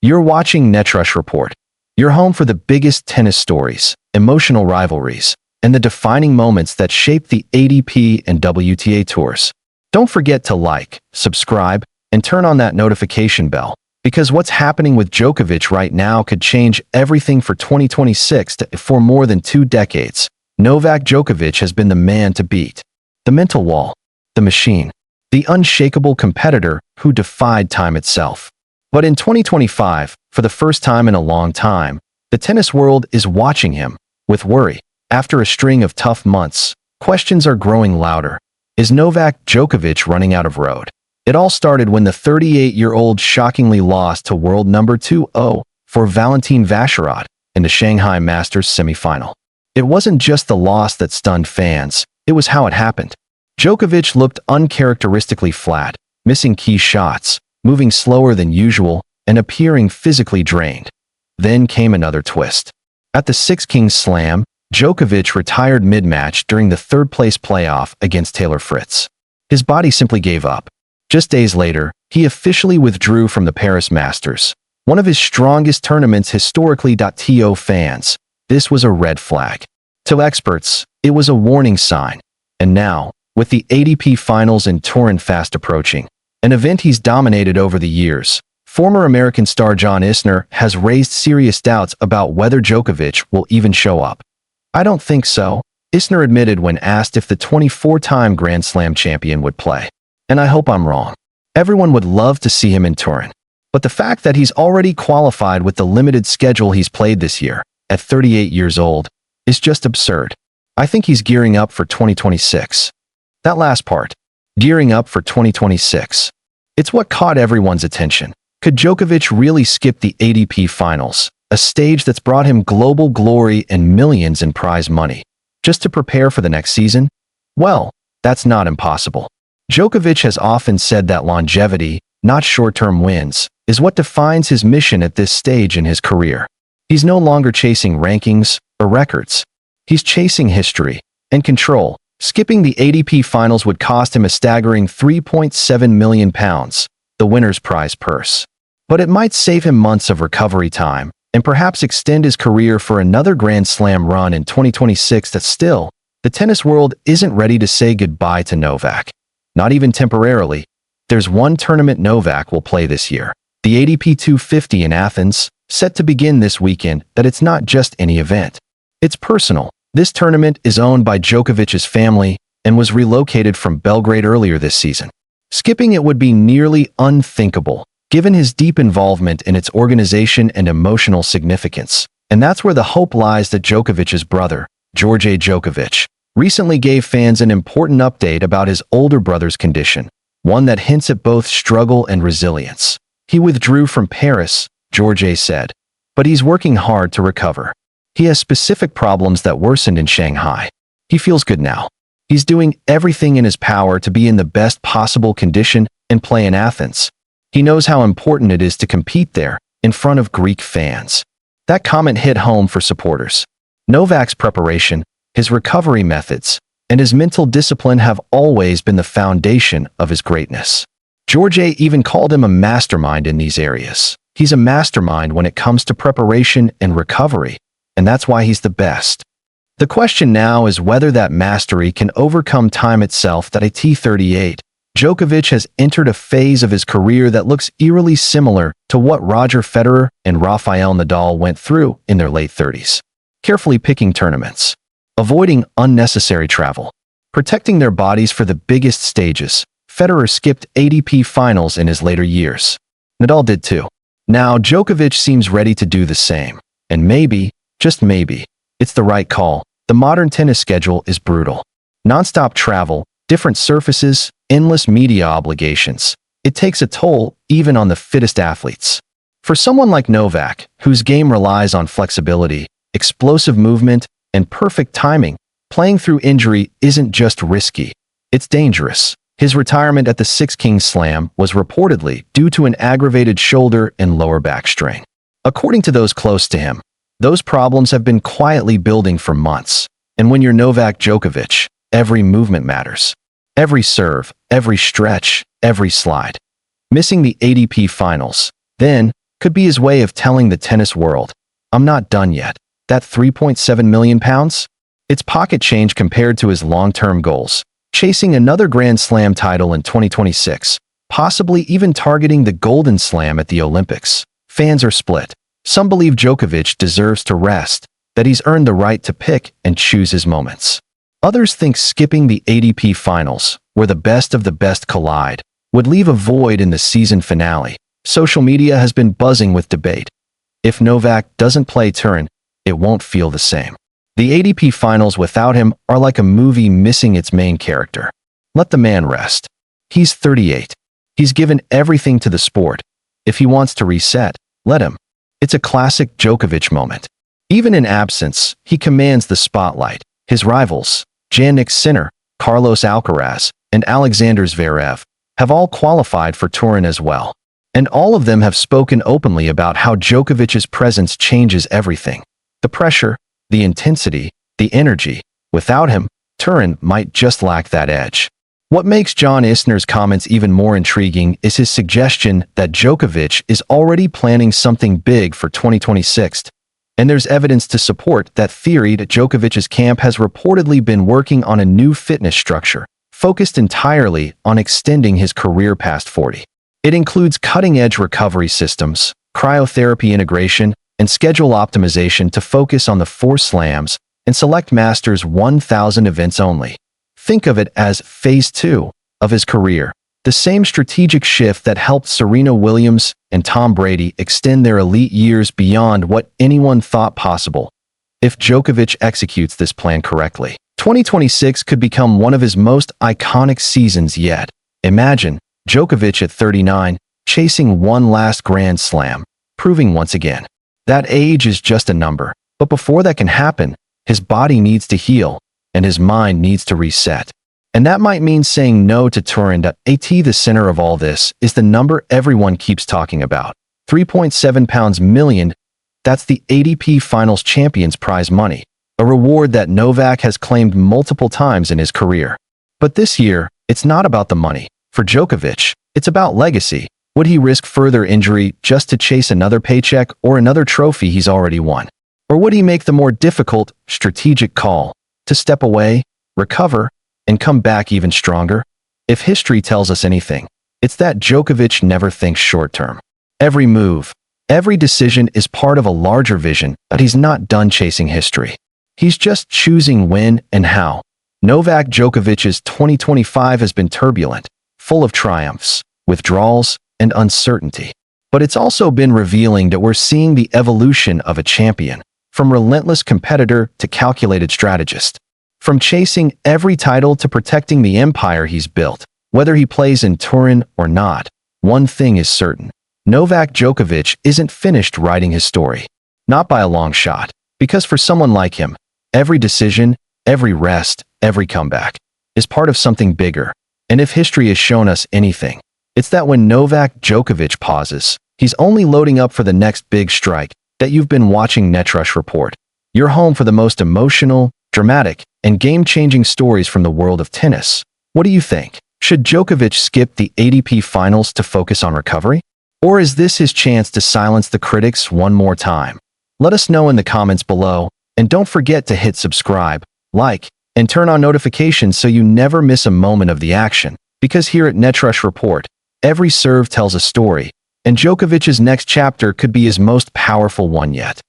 You're watching Netrush Report, your home for the biggest tennis stories, emotional rivalries, and the defining moments that shape the ATP and WTA tours. Don't forget to like, subscribe, and turn on that notification bell, because what's happening with Djokovic right now could change everything for 2026 for more than 2 decades. Novak Djokovic has been the man to beat. The mental wall, the machine, the unshakable competitor who defied time itself. But in 2025, for the first time in a long time, the tennis world is watching him with worry. After a string of tough months, questions are growing louder. Is Novak Djokovic running out of road? It all started when the 38-year-old shockingly lost to world number 2-0 for Valentin Vacherot in the Shanghai Masters semifinal. It wasn't just the loss that stunned fans, it was how it happened. Djokovic looked uncharacteristically flat, missing key shots, moving slower than usual, and appearing physically drained. Then came another twist. At the Six Kings Slam, Djokovic retired mid-match during the third-place playoff against Taylor Fritz. His body simply gave up. Just days later, he officially withdrew from the Paris Masters, one of his strongest tournaments historically. To fans, this was a red flag. To experts, it was a warning sign. And now, with the ATP Finals in Turin fast approaching, an event he's dominated over the years, former American star John Isner has raised serious doubts about whether Djokovic will even show up. "I don't think so," Isner admitted when asked if the 24-time Grand Slam champion would play. "And I hope I'm wrong. Everyone would love to see him in Turin. But the fact that he's already qualified with the limited schedule he's played this year, at 38 years old, is just absurd. I think he's gearing up for 2026. That last part, gearing up for 2026. It's what caught everyone's attention. Could Djokovic really skip the ATP Finals, a stage that's brought him global glory and millions in prize money, just to prepare for the next season? Well, that's not impossible. Djokovic has often said that longevity, not short-term wins, is what defines his mission at this stage in his career. He's no longer chasing rankings or records. He's chasing history and control. Skipping the ATP Finals would cost him a staggering £3.7 million, the winner's prize purse. But it might save him months of recovery time and perhaps extend his career for another Grand Slam run in 2026. That still, the tennis world isn't ready to say goodbye to Novak. Not even temporarily. There's one tournament Novak will play this year, the ATP 250 in Athens, set to begin this weekend. That it's not just any event. It's personal. This tournament is owned by Djokovic's family and was relocated from Belgrade earlier this season. Skipping it would be nearly unthinkable, given his deep involvement in its organization and emotional significance. And that's where the hope lies that Djokovic's brother, George Djokovic, recently gave fans an important update about his older brother's condition, one that hints at both struggle and resilience. "He withdrew from Paris," George said, "but he's working hard to recover. He has specific problems that worsened in Shanghai. He feels good now. He's doing everything in his power to be in the best possible condition and play in Athens. He knows how important it is to compete there, in front of Greek fans." That comment hit home for supporters. Novak's preparation, his recovery methods, and his mental discipline have always been the foundation of his greatness. George even called him a mastermind in these areas. He's a mastermind when it comes to preparation and recovery, and that's why he's the best. The question now is whether that mastery can overcome time itself. At 38, Djokovic has entered a phase of his career that looks eerily similar to what Roger Federer and Rafael Nadal went through in their late 30s. Carefully picking tournaments, avoiding unnecessary travel, protecting their bodies for the biggest stages. Federer skipped ATP Finals in his later years. Nadal did too. Now Djokovic seems ready to do the same. And maybe, just maybe, it's the right call. The modern tennis schedule is brutal. Non-stop travel, different surfaces, endless media obligations. It takes a toll even on the fittest athletes. For someone like Novak, whose game relies on flexibility, explosive movement, and perfect timing, playing through injury isn't just risky. It's dangerous. His retirement at the Six Kings Slam was reportedly due to an aggravated shoulder and lower back strain. According to those close to him, those problems have been quietly building for months. And when you're Novak Djokovic, every movement matters. Every serve, every stretch, every slide. Missing the ATP Finals, then, could be his way of telling the tennis world, "I'm not done yet." That £3.7 million? It's pocket change compared to his long-term goals, chasing another Grand Slam title in 2026, possibly even targeting the Golden Slam at the Olympics. Fans are split. Some believe Djokovic deserves to rest, that he's earned the right to pick and choose his moments. Others think skipping the ATP Finals, where the best of the best collide, would leave a void in the season finale. Social media has been buzzing with debate. If Novak doesn't play Turin, it won't feel the same. The ATP Finals without him are like a movie missing its main character. Let the man rest. He's 38. He's given everything to the sport. If he wants to reset, let him. It's a classic Djokovic moment. Even in absence, he commands the spotlight. His rivals, Jannik Sinner, Carlos Alcaraz, and Alexander Zverev, have all qualified for Turin as well. And all of them have spoken openly about how Djokovic's presence changes everything. The pressure, the intensity, the energy. Without him, Turin might just lack that edge. What makes John Isner's comments even more intriguing is his suggestion that Djokovic is already planning something big for 2026. And there's evidence to support that theory that Djokovic's camp has reportedly been working on a new fitness structure, focused entirely on extending his career past 40. It includes cutting-edge recovery systems, cryotherapy integration, and schedule optimization to focus on the 4 slams and select Masters 1000 events only. Think of it as Phase 2 of his career, the same strategic shift that helped Serena Williams and Tom Brady extend their elite years beyond what anyone thought possible. If Djokovic executes this plan correctly, 2026 could become one of his most iconic seasons yet. Imagine Djokovic at 39, chasing one last Grand Slam, proving once again that age is just a number. But before that can happen, his body needs to heal, and his mind needs to reset. And that might mean saying no to Turin. The center of all this is the number everyone keeps talking about. £3.7 million. That's the ATP Finals Champions Prize money, a reward that Novak has claimed multiple times in his career. But this year, it's not about the money. For Djokovic, it's about legacy. Would he risk further injury just to chase another paycheck or another trophy he's already won? Or would he make the more difficult, strategic call to step away, recover, and come back even stronger? If history tells us anything, it's that Djokovic never thinks short-term. Every move, every decision is part of a larger vision, but he's not done chasing history. He's just choosing when and how. Novak Djokovic's 2025 has been turbulent, full of triumphs, withdrawals, and uncertainty. But it's also been revealing that we're seeing the evolution of a champion, from relentless competitor to calculated strategist. From chasing every title to protecting the empire he's built. Whether he plays in Turin or not, one thing is certain. Novak Djokovic isn't finished writing his story. Not by a long shot. Because for someone like him, every decision, every rest, every comeback is part of something bigger. And if history has shown us anything, it's that when Novak Djokovic pauses, he's only loading up for the next big strike. That you've been watching Netrush Report. Your home for the most emotional, dramatic, and game-changing stories from the world of tennis. What do you think? Should Djokovic skip the ATP Finals to focus on recovery? Or is this his chance to silence the critics one more time? Let us know in the comments below, and don't forget to hit subscribe, like, and turn on notifications so you never miss a moment of the action. Because here at Netrush Report, every serve tells a story, and Djokovic's next chapter could be his most powerful one yet.